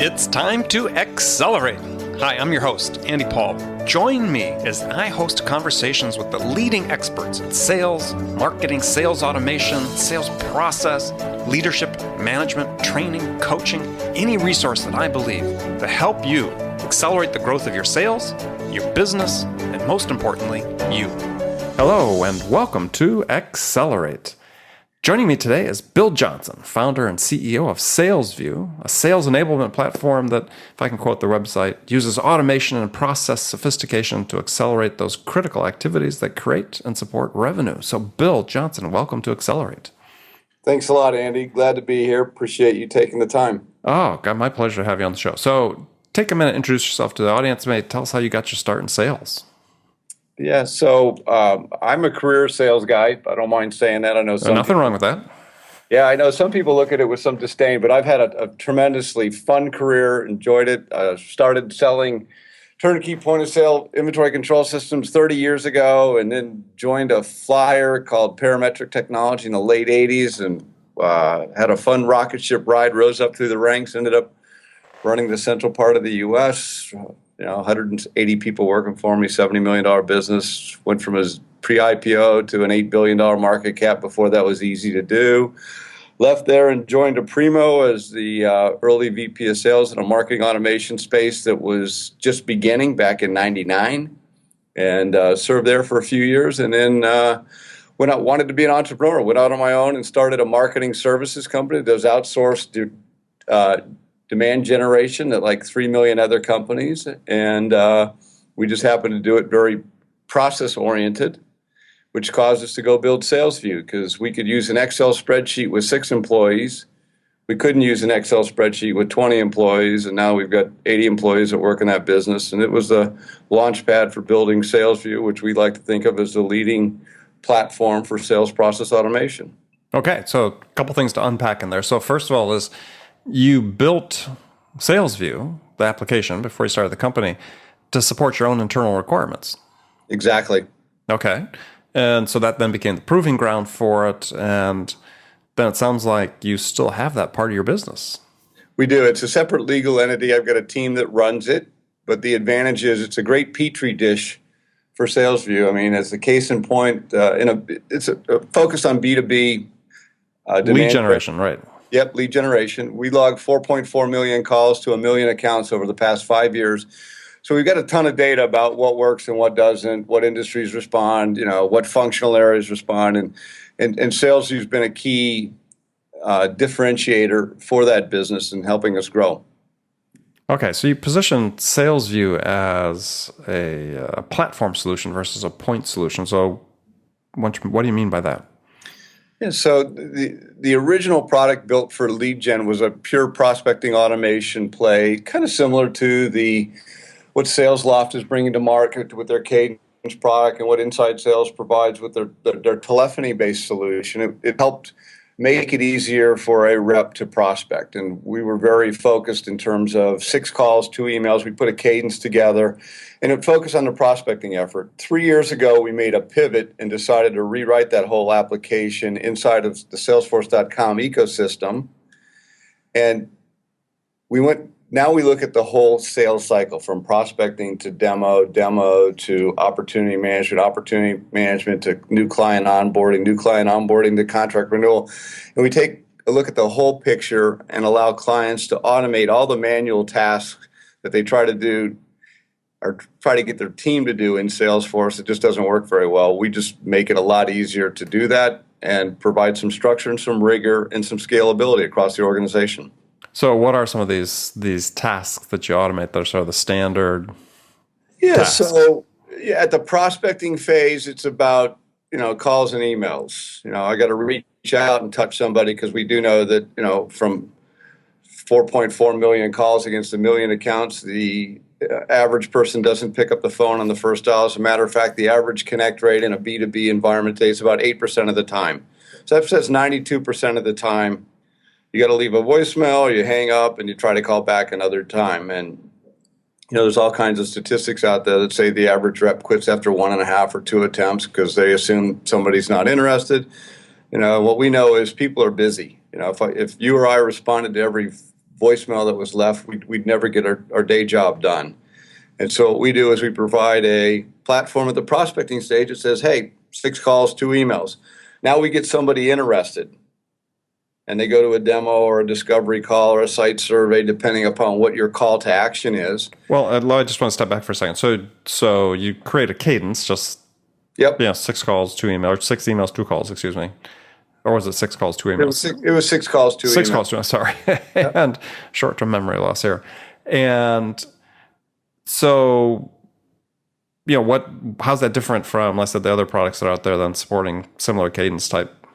It's time to accelerate. Hi, I'm your host, Andy Paul. Join me as I host conversations with the leading experts in sales, marketing, sales automation, sales process, leadership, management, training, coaching, any resource that I believe to help you accelerate the growth of your sales, your business, and most importantly, you. Hello, and welcome to Accelerate. Joining me today is Bill Johnson, founder and CEO of SalesView, a sales enablement platform that, if I can quote the website, uses automation and process sophistication to accelerate those critical activities that create and support revenue. So, Bill Johnson, welcome to Accelerate. Thanks a lot, Andy. Glad to be here. Appreciate you taking the time. Oh, God, my pleasure to have you on the show. So, take a minute, introduce yourself to the audience. Maybe tell us how you got your start in sales. Yeah, so I'm a career sales guy. I don't mind saying that. I know Nothing wrong with that. Yeah, I know some people look at it with some disdain, but I've had a tremendously fun career, enjoyed it. Started selling turnkey point-of-sale inventory control systems 30 years ago, and then joined a flyer called Parametric Technology in the late 80s, and had a fun rocket ship ride, rose up through the ranks, ended up running the central part of the U.S., 180 people working for me, $70 million business, went from a pre-IPO to an $8 billion market cap before that was easy to do. Left there and joined Primo as the early VP of sales in a marketing automation space that was just beginning back in 99, and served there for a few years. And then wanted to be an entrepreneur, went out on my own and started a marketing services company that does outsourced demand generation at like 3 million other companies. And we just happened to do it very process-oriented, which caused us to go build SalesView, because we could use an Excel spreadsheet with 6 employees. We couldn't use an Excel spreadsheet with 20 employees, and now we've got 80 employees that work in that business. And it was the launch pad for building SalesView, which we like to think of as the leading platform for sales process automation. Okay, so a couple things to unpack in there. So first of all is you built SalesView, the application, before you started the company, to support your own internal requirements. Exactly. Okay. And so that then became the proving ground for it. And then it sounds like you still have that part of your business. We do. It's a separate legal entity. I've got a team that runs it. But the advantage is it's a great petri dish for SalesView. I mean, as the case in point, it's focused on B2B lead generation, right? Yep, lead generation. We logged 4.4 million calls to 1 million accounts over the past 5 years. So we've got a ton of data about what works and what doesn't, what industries respond, what functional areas respond. And SalesView has been a key differentiator for that business and helping us grow. Okay, so you position SalesView as a platform solution versus a point solution. So what do you mean by that? Yeah, so the original product built for lead gen was a pure prospecting automation play, kind of similar to what SalesLoft is bringing to market with their cadence product and what Inside Sales provides with their telephony-based solution. It helped make it easier for a rep to prospect. And we were very focused in terms of 6 calls, 2 emails. We put a cadence together, and it focused on the prospecting effort. 3 years ago, we made a pivot and decided to rewrite that whole application inside of the Salesforce.com ecosystem. And now we look at the whole sales cycle, from prospecting to demo to opportunity management to new client onboarding to contract renewal. And we take a look at the whole picture and allow clients to automate all the manual tasks that they try to do or try to get their team to do in Salesforce. It just doesn't work very well. We just make it a lot easier to do that and provide some structure and some rigor and some scalability across the organization. So what are some of these tasks that you automate that are sort of the standard tasks? So at the prospecting phase, it's about, calls and emails. I got to reach out and touch somebody, because we do know that, from 4.4 million calls against 1 million accounts, the average person doesn't pick up the phone on the first dial. As a matter of fact, the average connect rate in a B2B environment today is about 8% of the time. So that says 92% of the time, you got to leave a voicemail, you hang up, and you try to call back another time. And, there's all kinds of statistics out there that say the average rep quits after 1.5 or 2 attempts because they assume somebody's not interested. What we know is people are busy. If you or I responded to every voicemail that was left, we'd never get our day job done. And so what we do is we provide a platform at the prospecting stage that says, hey, 6 calls, 2 emails. Now we get somebody interested, and they go to a demo or a discovery call or a site survey, depending upon what your call to action is. Well, I just want to step back for a second. So you create a cadence, just 6 calls, 2 emails, or 6 emails, 2 calls, excuse me. Or was it 6 calls, 2 emails? It was 6 calls, 2 emails. 6 calls, 2 emails, sorry. Yep. And short-term memory loss here. And so, how's that different from, let's say, the other products that are out there than supporting similar cadence type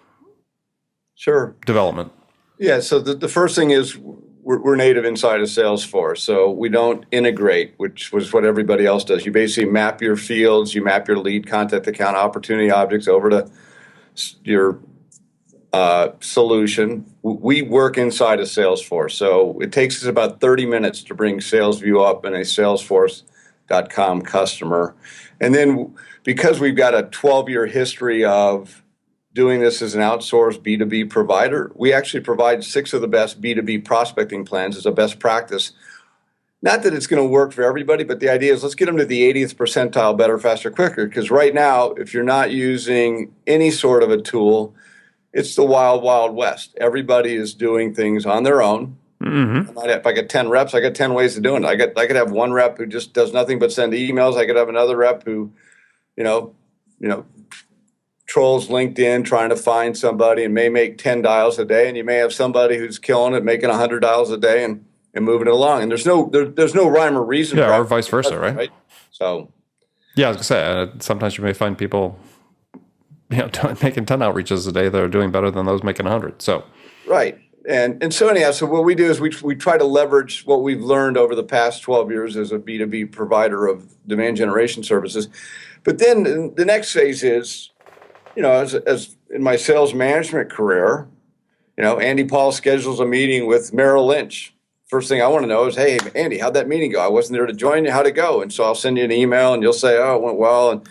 development? Yeah, so the first thing is we're native inside of Salesforce, so we don't integrate, which was what everybody else does. You basically map your fields, you map your lead, contact, account, opportunity objects over to your solution. We work inside of Salesforce, so it takes us about 30 minutes to bring SalesView up in a Salesforce.com customer. And then because we've got a 12-year history of doing this as an outsourced B2B provider, we actually provide 6 of the best B2B prospecting plans as a best practice. Not that it's going to work for everybody, but the idea is let's get them to the 80th percentile better, faster, quicker. Because right now, if you're not using any sort of a tool, it's the wild, wild west. Everybody is doing things on their own. Mm-hmm. If I get 10 reps, I got 10 ways of doing it. I could have one rep who just does nothing but send emails. I could have another rep who, trolls LinkedIn trying to find somebody and may make 10 dials a day. And you may have somebody who's killing it, making 100 dials a day and moving it along. And there's no rhyme or reason. Yeah, or vice versa, right? So, yeah, I was gonna say sometimes you may find people, making 10 outreaches a day that are doing better than those making 100. So, right. And so anyhow, so what we do is we try to leverage what we've learned over the past 12 years as a B2B provider of demand generation services. But then the next phase is, as in my sales management career, Andy Paul schedules a meeting with Merrill Lynch. First thing I want to know is, hey, Andy, how'd that meeting go? I wasn't there to join you. How'd it go? And so I'll send you an email and you'll say, oh, it went well.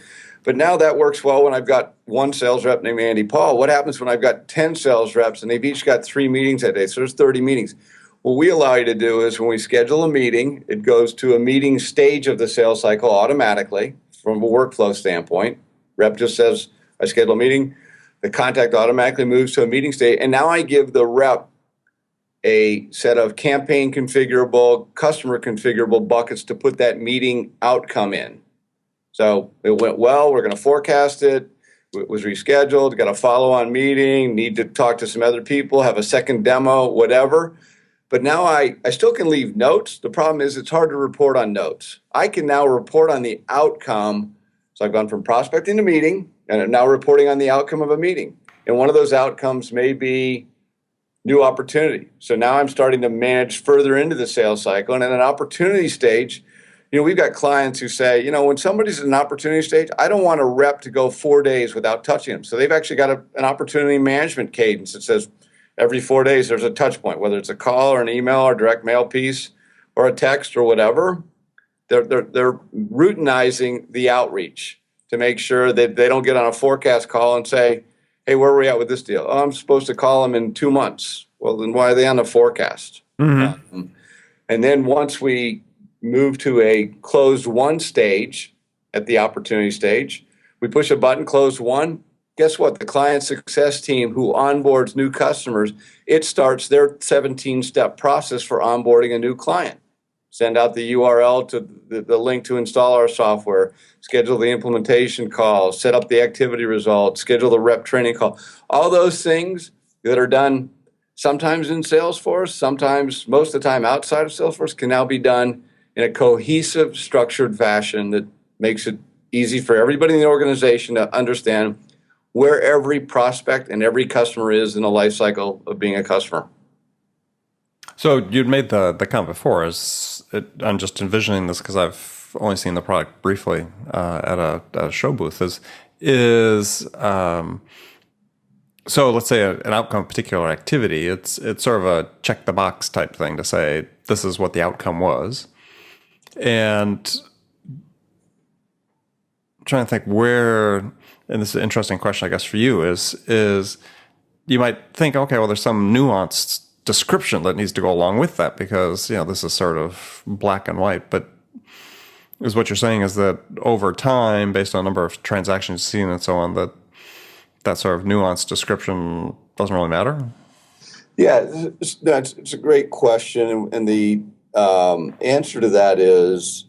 But now that works well when I've got one sales rep named Andy Paul. What happens when I've got 10 sales reps and they've each got 3 meetings that day? So there's 30 meetings. What we allow you to do is when we schedule a meeting, it goes to a meeting stage of the sales cycle automatically from a workflow standpoint. Rep just says, I schedule a meeting. The contact automatically moves to a meeting state. And now I give the rep a set of campaign configurable, customer configurable buckets to put that meeting outcome in. So it went well. We're going to forecast it. It was rescheduled. Got a follow-on meeting. Need to talk to some other people. Have a second demo. Whatever. But now I still can leave notes. The problem is it's hard to report on notes. I can now report on the outcome. So I've gone from prospecting to meeting, and I'm now reporting on the outcome of a meeting. And one of those outcomes may be new opportunity. So now I'm starting to manage further into the sales cycle. And at an opportunity stage, we've got clients who say, when somebody's at an opportunity stage, I don't want a rep to go 4 days without touching them. So they've actually got an opportunity management cadence that says every 4 days there's a touch point, whether it's a call or an email or direct mail piece or a text or whatever. They're routinizing the outreach to make sure that they don't get on a forecast call and say, hey, where are we at with this deal? Oh, I'm supposed to call them in 2 months. Well, then why are they on the forecast? Mm-hmm. And then once we move to a closed won stage at the opportunity stage, we push a button, closed won. Guess what? The client success team who onboards new customers, it starts their 17-step process for onboarding a new client. Send out the URL to the link to install our software, schedule the implementation call, set up the activity results, schedule the rep training call. All those things that are done sometimes in Salesforce, sometimes most of the time outside of Salesforce, can now be done in a cohesive, structured fashion that makes it easy for everybody in the organization to understand where every prospect and every customer is in the life cycle of being a customer. So you'd made the comment before. I'm just envisioning this because I've only seen the product briefly at a show booth. So let's say an outcome of particular activity. It's sort of a check the box type thing to say this is what the outcome was, and I'm trying to think where. And this is an interesting question, I guess, for you is you might think, okay, well, there's some nuance description that needs to go along with that, because this is sort of black and white. But is what you're saying is that over time, based on the number of transactions seen and so on, that sort of nuanced description doesn't really matter? Yeah, it's a great question, and the answer to that is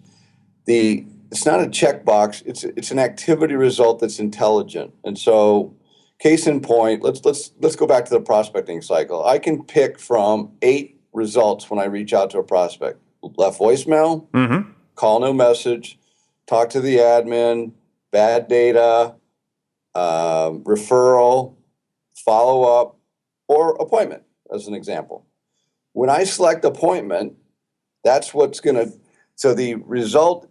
it's not a checkbox. It's an activity result that's intelligent. And so, case in point, let's go back to the prospecting cycle. I can pick from 8 results when I reach out to a prospect: left voicemail, call no message, talk to the admin, bad data, referral, follow up, or appointment, as an example. When I select appointment, that's what's going to, so the result,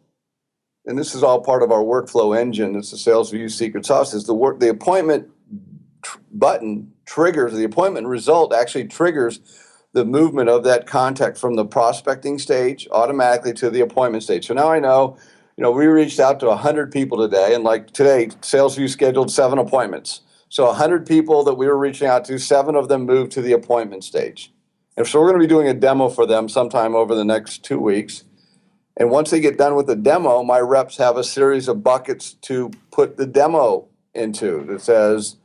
and this is all part of our workflow engine, it's the Sales View secret sauce, is the appointment button triggers, the appointment result actually triggers the movement of that contact from the prospecting stage automatically to the appointment stage. So now I know, we reached out to 100 people today, and like today, Sales View scheduled 7 appointments. So 100 people that we were reaching out to, 7 of them moved to the appointment stage. And so we're going to be doing a demo for them sometime over the next 2 weeks. And once they get done with the demo, my reps have a series of buckets to put the demo into that says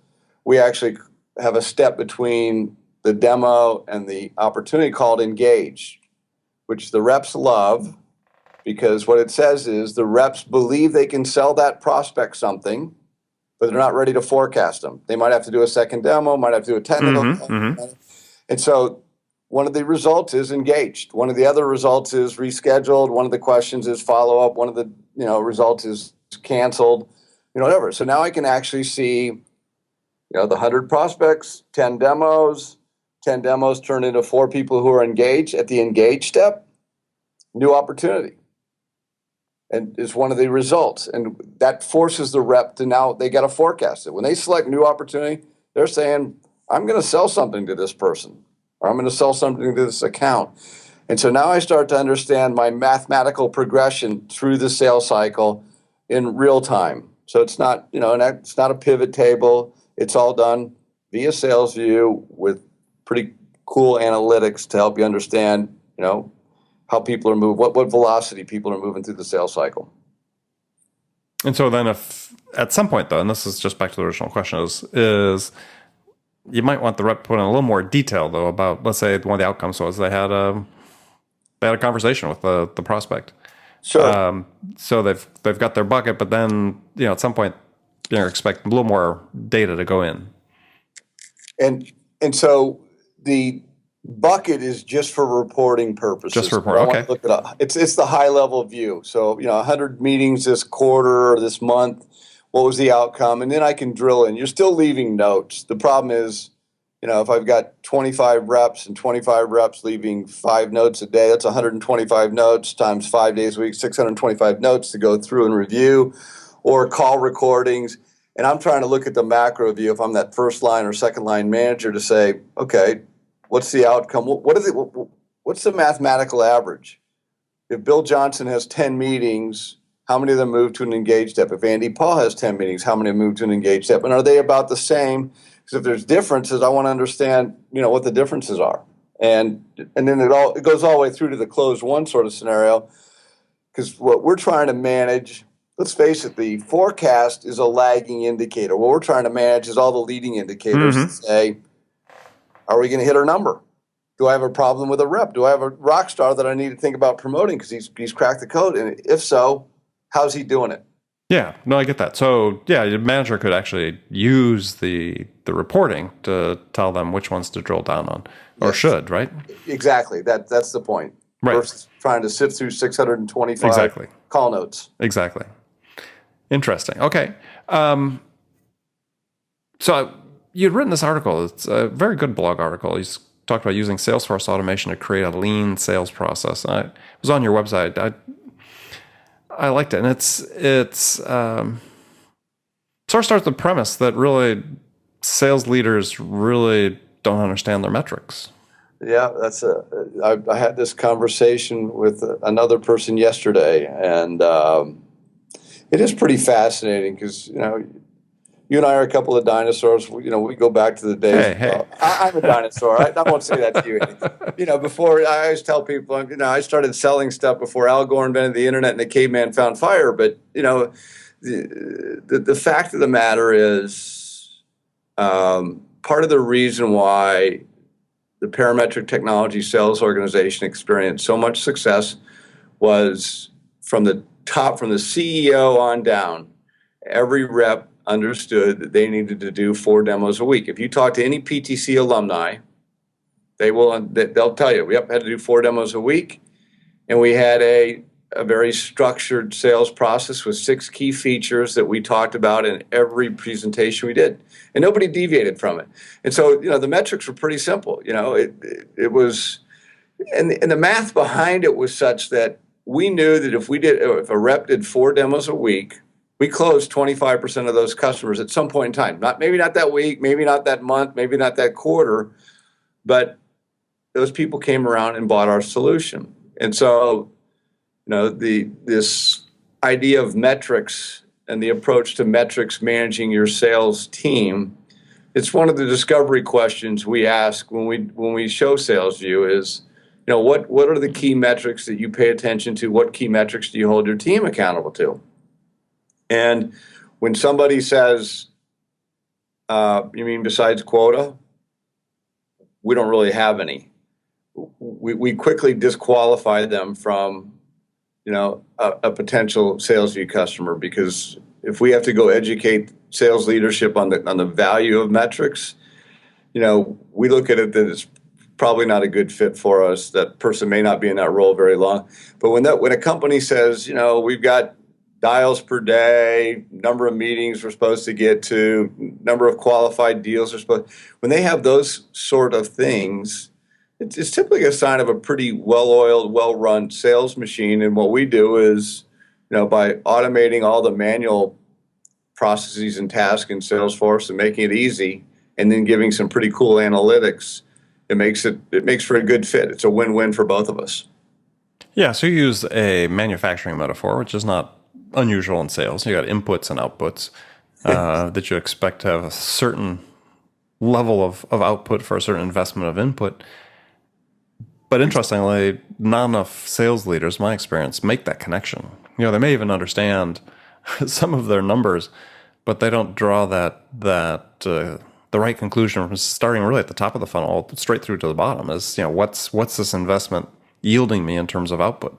we actually have a step between the demo and the opportunity called engage, which the reps love, because what it says is the reps believe they can sell that prospect something, but they're not ready to forecast them. They might have to do a second demo, might have to do a technical. And so one of the results is engaged. One of the other results is rescheduled. One of the questions is follow up. One of the results is canceled, whatever. So now I can actually see the 100 prospects, 10 demos. 10 demos turn into 4 people who are engaged. At the engage step, new opportunity. And is one of the results. And that forces the rep to now, they got to forecast it. When they select new opportunity, they're saying, I'm going to sell something to this person, or I'm going to sell something to this account. And so now I start to understand my mathematical progression through the sales cycle in real time. So it's not, it's not a pivot table. It's all done via Sales View with pretty cool analytics to help you understand, how people are moving, what velocity people are moving through the sales cycle. And so then if at some point, though, and this is just back to the original question, is you might want the rep to put in a little more detail, though, about, let's say one of the outcomes was they had a conversation with the prospect. Sure. So they've got their bucket, but then, at some point, expect a little more data to go in. And so the bucket is just for reporting purposes. Just for reporting, okay. Look it up. It's the high level view. So 100 meetings this quarter or this month. What was the outcome? And then I can drill in. You're still leaving notes. The problem is, if I've got 25 reps and 25 reps leaving 5 notes a day, that's 125 notes times 5 days a week, 625 notes to go through and review, or call recordings. And I'm trying to look at the macro view if I'm that first line or second line manager to say, okay, what's the outcome? What's the mathematical average? If Bill Johnson has 10 meetings, how many of them move to an engaged step? If Andy Paul has 10 meetings, how many move to an engaged step? And are they about the same? Because if there's differences, I want to understand, what the differences are. And then it goes all the way through to the closed one sort of scenario. Because what we're trying to manage, let's face it, the forecast is a lagging indicator. What we're trying to manage is all the leading indicators to say, are we going to hit our number? Do I have a problem with a rep? Do I have a rock star that I need to think about promoting because he's cracked the code? And if so, how's he doing it? Yeah, no, I get that. So, yeah, your manager could actually use the reporting to tell them which ones to drill down on, or yes. Should, right? Exactly. That's the point. Right. Versus trying to sift through 625 call notes. Exactly. Interesting. Okay. So you'd written this article. It's a very good blog article. You talked about using Salesforce automation to create a lean sales process. It was on your website. I liked it, and it's sort of starts with the premise that really sales leaders really don't understand their metrics. Yeah, I had this conversation with another person yesterday, and it is pretty fascinating because you you and I are a couple of dinosaurs. We go back to the days. Hey. I'm a dinosaur. I won't say that to you. Before I always tell people, I started selling stuff before Al Gore invented the internet and the caveman found fire. But the fact of the matter is, part of the reason why the Parametric Technology Sales Organization experienced so much success was from the CEO on down. Every rep understood that they needed to do 4 demos a week. If you talk to any PTC alumni, they'll tell you we had to do 4 demos a week, and we had a very structured sales process with 6 key features that we talked about in every presentation we did, and nobody deviated from it. And so the metrics were pretty simple. It was, and the math behind it was such that we knew that if a rep did 4 demos a week, we closed 25% of those customers at some point in time. Maybe not that week, maybe not that month, maybe not that quarter, but those people came around and bought our solution. And so, this idea of metrics and the approach to metrics managing your sales team, it's one of the discovery questions we ask when we show SalesView is, what are the key metrics that you pay attention to? What key metrics do you hold your team accountable to? And when somebody says, you mean besides quota? We don't really have any. We quickly disqualify them from, a potential SalesView customer, because if we have to go educate sales leadership on the value of metrics, we look at it that it's probably not a good fit for us. That person may not be in that role very long. But when a company says, we've got dials per day, number of meetings we're supposed to get to, number of qualified deals when they have those sort of things, it's typically a sign of a pretty well-oiled, well-run sales machine. And what we do is, by automating all the manual processes and tasks in Salesforce and making it easy, and then giving some pretty cool analytics, it makes for a good fit. It's a win-win for both of us. Yeah, so you use a manufacturing metaphor, which is not unusual in sales. You got inputs and outputs that you expect to have a certain level of output for a certain investment of input. But interestingly, not enough sales leaders, my experience, make that connection. They may even understand some of their numbers, but they don't draw the right conclusion from starting really at the top of the funnel straight through to the bottom. Is what's this investment yielding me in terms of output?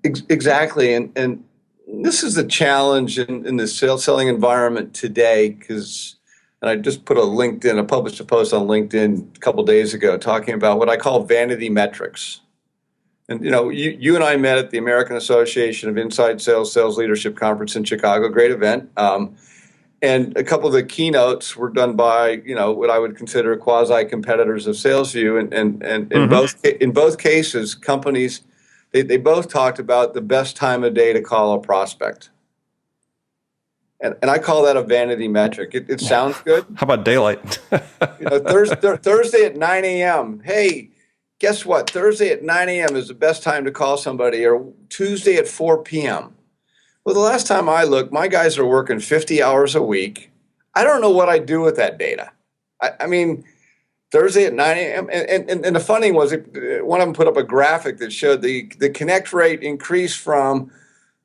Exactly, and this is the challenge in the selling environment today, because I just published a post on LinkedIn a couple days ago talking about what I call vanity metrics. And you and I met at the American Association of Inside Sales Leadership Conference in Chicago. Great event. And a couple of the keynotes were done by what I would consider quasi competitors of SalesView, and in both cases, companies. They both talked about the best time of day to call a prospect. And I call that a vanity metric. It sounds good. How about daylight? Thursday at 9 a.m. Hey, guess what? Thursday at 9 a.m. is the best time to call somebody, or Tuesday at 4 p.m. Well, the last time I looked, my guys are working 50 hours a week. I don't know what I do with that data. I mean, Thursday at 9 a.m. And the funny was, one of them put up a graphic that showed the connect rate increased from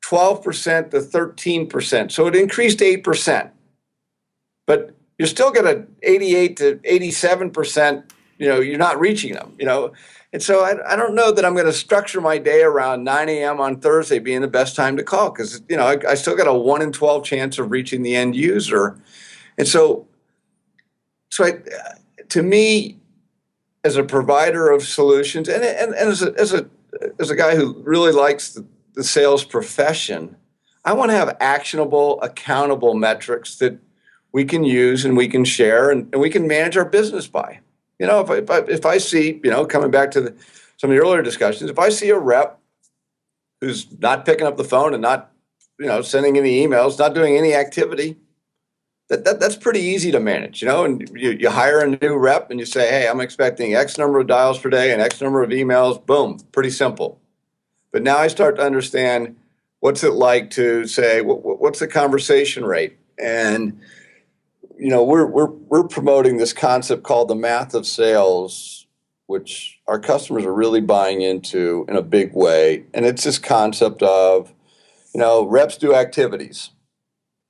12% to 13%. So it increased 8%. But you're still got an 88 to 87%, you're not reaching them, And so I don't know that I'm going to structure my day around 9 a.m. on Thursday being the best time to call, because, I still got a 1 in 12 chance of reaching the end user. And so to me, as a provider of solutions, and as a guy who really likes the sales profession, I want to have actionable, accountable metrics that we can use and we can share and we can manage our business by. If I see, coming back to some of the earlier discussions, if I see a rep who's not picking up the phone and not, sending any emails, not doing any activity, that's pretty easy to manage, and you hire a new rep and you say, hey, I'm expecting X number of dials per day and X number of emails. Boom, pretty simple. But now I start to understand what's it like to say, what's the conversation rate? And we're promoting this concept called the math of sales, which our customers are really buying into in a big way. And it's this concept of, reps do activities.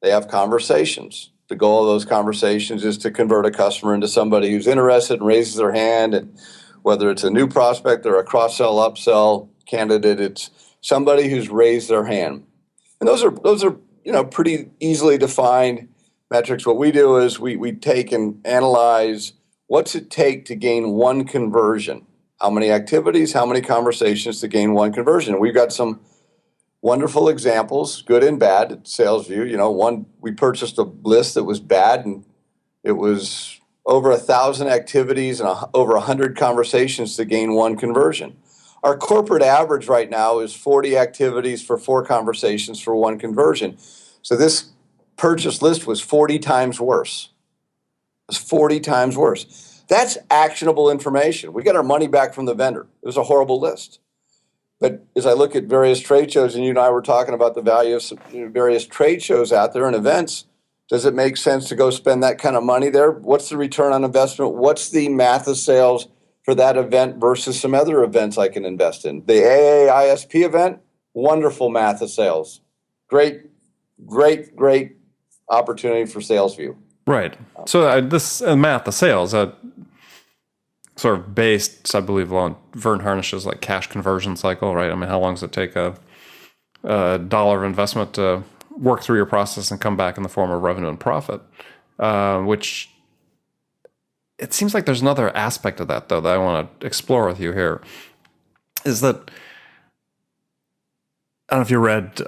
They have conversations. The goal of those conversations is to convert a customer into somebody who's interested and raises their hand. And whether it's a new prospect or a cross-sell, upsell candidate, it's somebody who's raised their hand. And those are pretty easily defined metrics. What we do is we take and analyze what's it take to gain one conversion. How many activities, how many conversations to gain one conversion? We've got some wonderful examples, good and bad, at SalesView. We purchased a list that was bad, and it was over 1,000 activities and over 100 conversations to gain one conversion. Our corporate average right now is 40 activities for 4 conversations for one conversion. So this purchase list was 40 times worse. It was 40 times worse. That's actionable information. We got our money back from the vendor. It was a horrible list. But as I look at various trade shows, and you and I were talking about the value of some various trade shows out there and events, does it make sense to go spend that kind of money there? What's the return on investment? What's the math of sales for that event versus some other events I can invest in? The AAISP event, wonderful math of sales. Great opportunity for SalesView. Right. So this math of sales, sort of based, I believe, on Vern Harnish's like cash conversion cycle, right? I mean, how long does it take a dollar of investment to work through your process and come back in the form of revenue and profit? Which it seems like there's another aspect of that, though, that I want to explore with you here, is that, I don't know if you read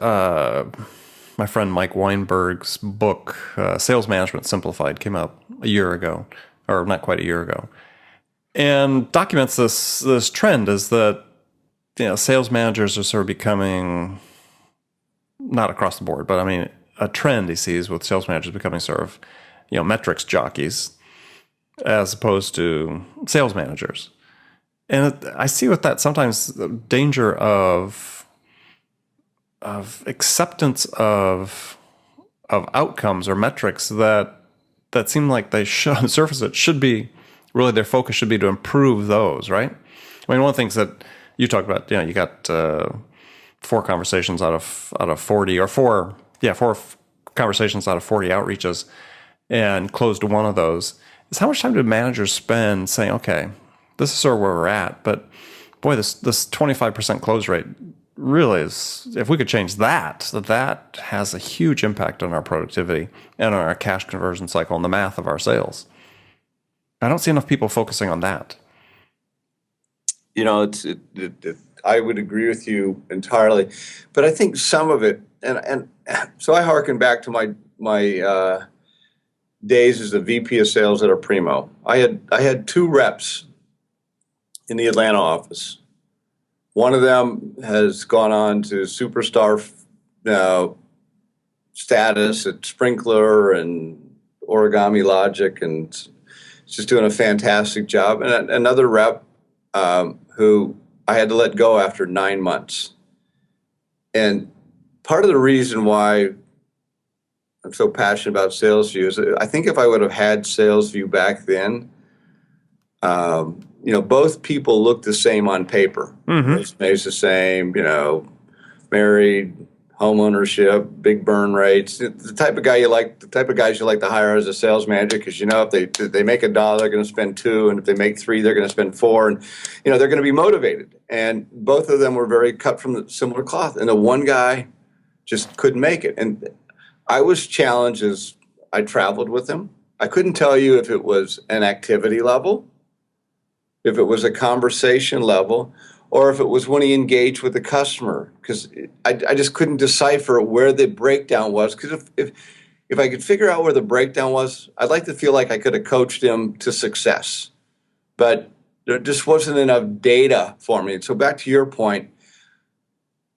my friend Mike Weinberg's book, Sales Management Simplified, came out a year ago, or not quite a year ago, and documents this trend is that sales managers are sort of becoming, not across the board, but I mean a trend he sees with sales managers becoming sort of metrics jockeys as opposed to sales managers. And I see with that sometimes the danger of acceptance of outcomes or metrics that seem like they should, on the surface, it should be really their focus should be to improve those, right? I mean, one of the things that you talked about, you got 4 conversations out of 40, or 4 conversations out of 40 outreaches, and closed one of those. Is how much time do managers spend saying, okay, this is sort of where we're at, but boy, this 25% close rate really is, if we could change that has a huge impact on our productivity and on our cash conversion cycle and the math of our sales. I don't see enough people focusing on that. I would agree with you entirely, but I think some of it, and so I hearken back to my days as the VP of sales at a Primo. I had 2 reps in the Atlanta office. One of them has gone on to superstar status at Sprinkler and Origami Logic, and just doing a fantastic job. And another rep who I had to let go after 9 months. And part of the reason why I'm so passionate about SalesView is I think if I would have had SalesView back then, both people look the same on paper. Mm-hmm. Resume's the same, married, home ownership, big burn rates. The type of guy you like, the type of guys you like to hire as a sales manager, because if they make $1, they're going to spend 2, and if they make 3, they're going to spend 4, and they're going to be motivated. And both of them were very cut from the similar cloth, and the one guy just couldn't make it. And I was challenged as I traveled with him. I couldn't tell you if it was an activity level, if it was a conversation level, or if it was when he engaged with the customer, because I just couldn't decipher where the breakdown was. Because if I could figure out where the breakdown was, I'd like to feel like I could have coached him to success. But there just wasn't enough data for me. So back to your point,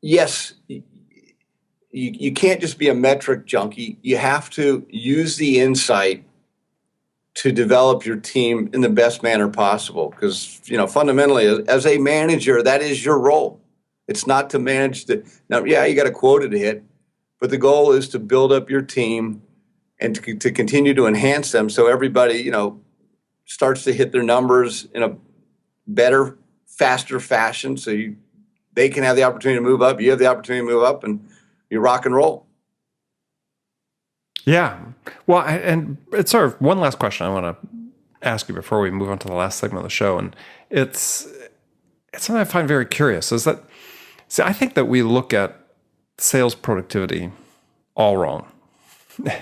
yes, you can't just be a metric junkie. You have to use the insight to develop your team in the best manner possible. Because, fundamentally, as a manager, that is your role. It's not to manage you got a quota to hit, but the goal is to build up your team and to continue to enhance them so everybody, starts to hit their numbers in a better, faster fashion so they can have the opportunity to move up, you have the opportunity to move up, and you rock and roll. Yeah. Well, and it's sort of one last question I want to ask you before we move on to the last segment of the show, and it's something I find very curious, is that, see, I think that we look at sales productivity all wrong.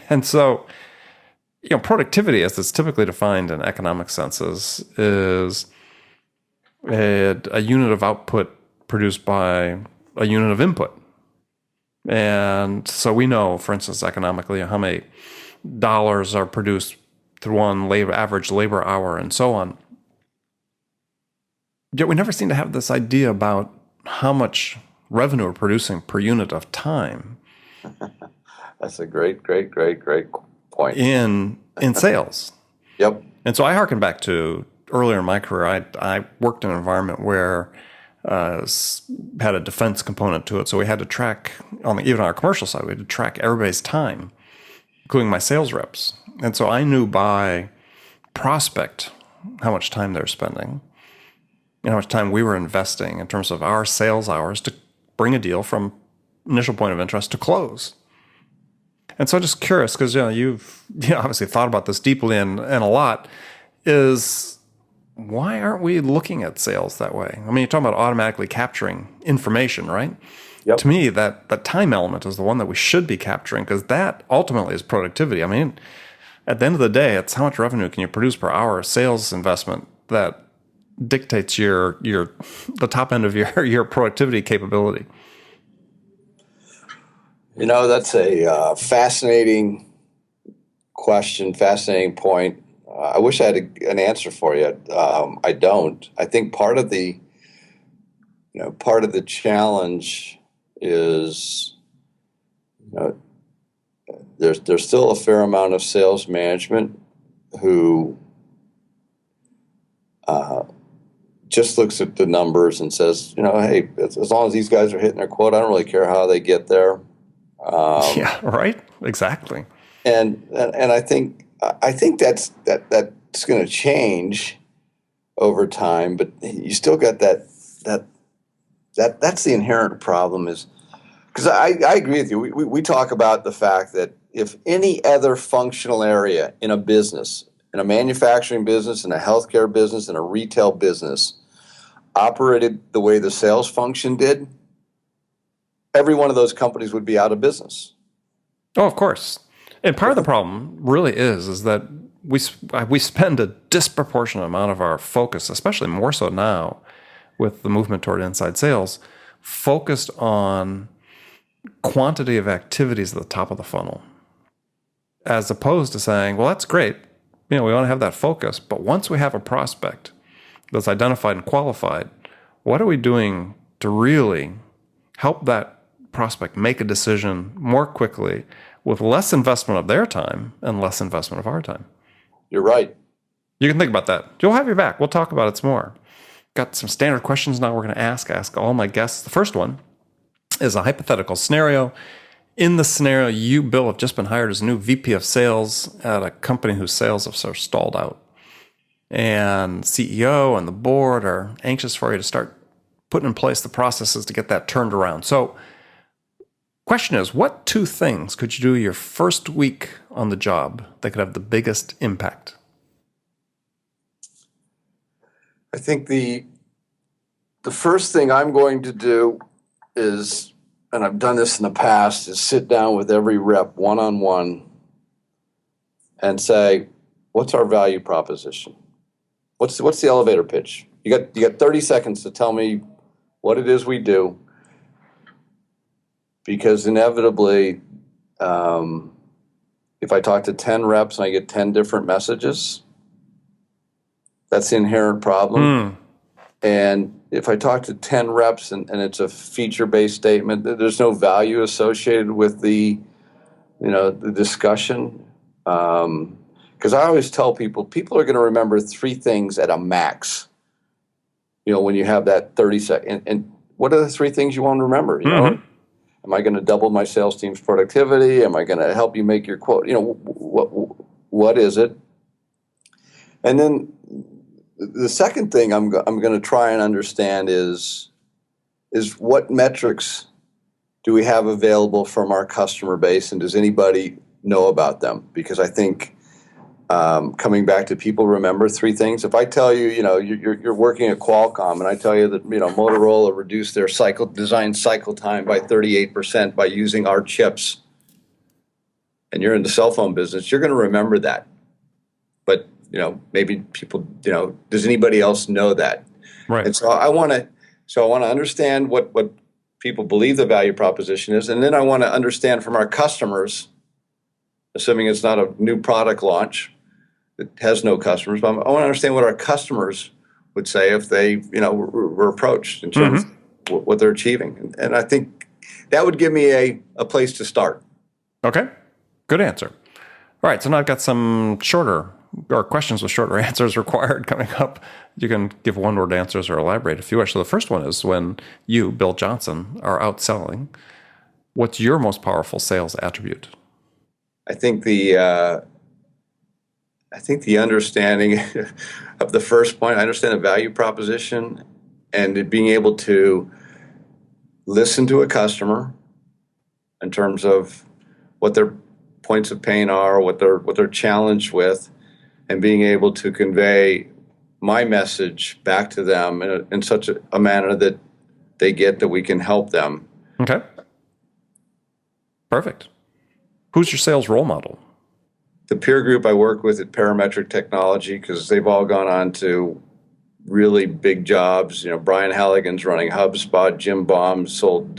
And so, productivity as it's typically defined in economic senses is a unit of output produced by a unit of input. And so we know, for instance, economically, how many dollars are produced through one average labor hour and so on. Yet we never seem to have this idea about how much revenue we're producing per unit of time. That's a great point. In sales. Yep. And so I harken back to earlier in my career, I worked in an environment where had a defense component to it. So we had to track, even on our commercial side, we had to track everybody's time, including my sales reps. And so I knew by prospect how much time they're spending and how much time we were investing in terms of our sales hours to bring a deal from initial point of interest to close. And so I'm just curious, because you've obviously thought about this deeply and a lot, is why aren't we looking at sales that way? I mean, you're talking about automatically capturing information, right? Yep. To me, that time element is the one that we should be capturing, because that ultimately is productivity. I mean, at the end of the day, it's how much revenue can you produce per hour of sales investment that dictates the top end of your productivity capability. That's a fascinating question, fascinating point. I wish I had an answer for you. I don't. I think part of the challenge is, there's still a fair amount of sales management who just looks at the numbers and says, hey, as long as these guys are hitting their quote, I don't really care how they get there. Yeah, right. Exactly. And I think that's going to change over time, but you still got that's the inherent problem, is because I agree with you. We talk about the fact that if any other functional area in a business, in a manufacturing business, in a healthcare business, in a retail business, operated the way the sales function did, every one of those companies would be out of business. Oh, of course. And part of the problem really is that we spend a disproportionate amount of our focus, especially more so now with the movement toward inside sales, focused on quantity of activities at the top of the funnel, as opposed to saying, well, that's great. We want to have that focus. But once we have a prospect that's identified and qualified, what are we doing to really help that prospect make a decision more quickly with less investment of their time and less investment of our time? You're right. You can think about that. You'll have your back. We'll talk about it some more. Got some standard questions now we're going to ask all my guests. The first one is a hypothetical scenario. In the scenario, you, Bill, have just been hired as a new VP of sales at a company whose sales have sort of stalled out. And CEO and the board are anxious for you to start putting in place the processes to get that turned around. So question is, what two things could you do your first week on the job that could have the biggest impact? I think the first thing I'm going to do is, and I've done this in the past, is sit down with every rep one-on-one and say, what's our value proposition? What's the elevator pitch? You got 30 seconds to tell me what it is we do. Because inevitably, if I talk to 10 reps and I get 10 different messages, that's the inherent problem. And if I talk to 10 reps and it's a feature-based statement, there's no value associated with the discussion. Because I always tell people are going to remember three things at a max, when you have that 30 second. And what are the three things you want to remember? Am I going to double my sales team's productivity? Am I going to help you make your quote? What is it? And then the second thing I'm going to try and understand is what metrics do we have available from our customer base, and does anybody know about them? Because I think coming back to people remember three things. If I tell you, you're working at Qualcomm, and I tell you that Motorola reduced their design cycle time by 38% by using our chips, and you're in the cell phone business, you're going to remember that. But maybe people, does anybody else know that? Right. And so I want to understand what people believe the value proposition is, and then I want to understand from our customers, assuming it's not a new product launch that has no customers, but I want to understand what our customers would say if they, were approached in terms of what they're achieving. And I think that would give me a place to start. Okay. Good answer. All right. So now I've got some shorter or questions with shorter answers required coming up. You can give one-word answers or elaborate if you wish. So the first one is, when you, Bill Johnson, are out selling, what's your most powerful sales attribute? I think the understanding of the first point, I understand the value proposition, and being able to listen to a customer in terms of what their points of pain are, what they're challenged with, and being able to convey my message back to them in such a manner that they get that we can help them. Okay. Perfect. Who's your sales role model? The peer group I work with at Parametric Technology, because they've all gone on to really big jobs. Brian Halligan's running HubSpot. Jim Baum sold,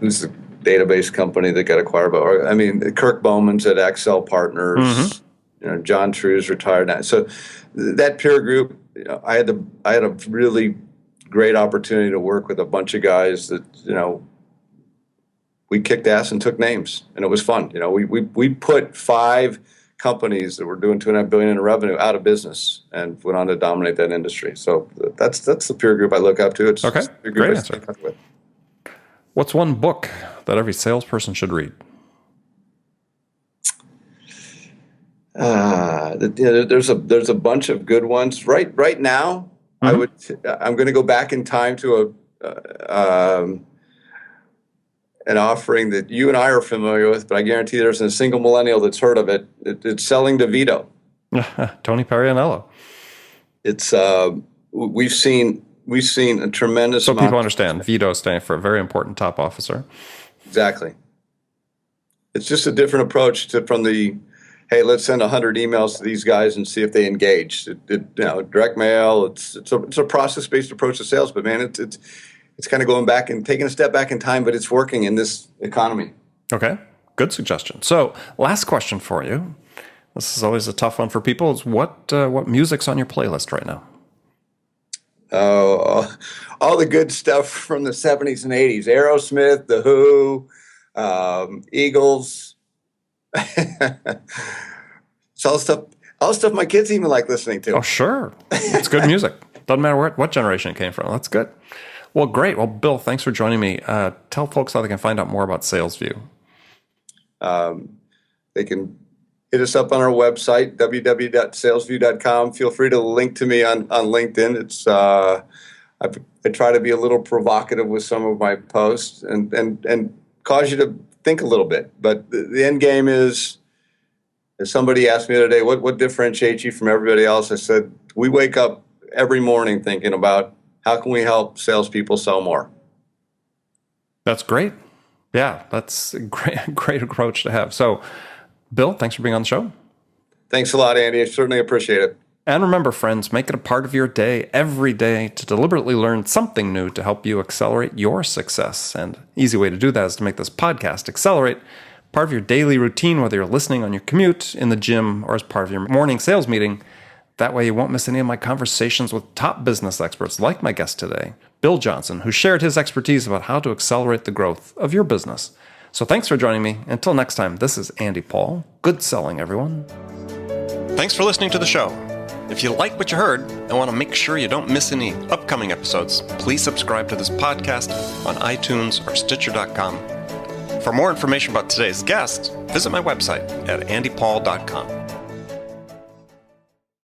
who's the database company that got acquired by, Kirk Bowman's at Excel Partners. John True's retired now. So that peer group, I had a really great opportunity to work with a bunch of guys that, we kicked ass and took names, and it was fun. We put 5 companies that were doing $2.5 billion in revenue out of business and went on to dominate that industry. So that's the peer group I look up to. It's okay. the peer group Great I answer. stick with. What's one book that every salesperson should read? There's a bunch of good ones. Right now, I'm going to go back in time to an offering that you and I are familiar with, but I guarantee there's a single millennial that's heard of it. It's Selling to Vito. Tony Parianello. It's we've seen a tremendous. So people understand, Vito standing for a very important top officer. Exactly. It's just a different approach from the, hey, let's send 100 emails to these guys and see if they engage. Direct mail. It's a process-based approach to sales, but man, it's kind of going back and taking a step back in time, but it's working in this economy. Okay, good suggestion. So last question for you. This is always a tough one for people. Is what music's on your playlist right now? Oh, all the good stuff from the 70s and 80s. Aerosmith, The Who, Eagles. It's all the stuff my kids even like listening to. Oh, sure. It's good music. Doesn't matter what generation it came from. That's good. Well, great. Well, Bill, thanks for joining me. Tell folks how they can find out more about SalesView. They can hit us up on our website, www.salesview.com. Feel free to link to me on LinkedIn. It's I try to be a little provocative with some of my posts and cause you to think a little bit. But the end game is, as somebody asked me the other day, what differentiates you from everybody else? I said, we wake up every morning thinking about how can we help salespeople sell more. That's great. Yeah, that's a great approach to have. So, Bill, thanks for being on the show. Thanks a lot, Andy. I certainly appreciate it. And remember, friends, make it a part of your day every day to deliberately learn something new to help you accelerate your success. And an easy way to do that is to make this podcast Accelerate part of your daily routine, whether you're listening on your commute, in the gym, or as part of your morning sales meeting. That way you won't miss any of my conversations with top business experts like my guest today, Bill Johnson, who shared his expertise about how to accelerate the growth of your business. So thanks for joining me. Until next time, this is Andy Paul. Good selling, everyone. Thanks for listening to the show. If you like what you heard and want to make sure you don't miss any upcoming episodes, please subscribe to this podcast on iTunes or Stitcher.com. For more information about today's guest, visit my website at andypaul.com.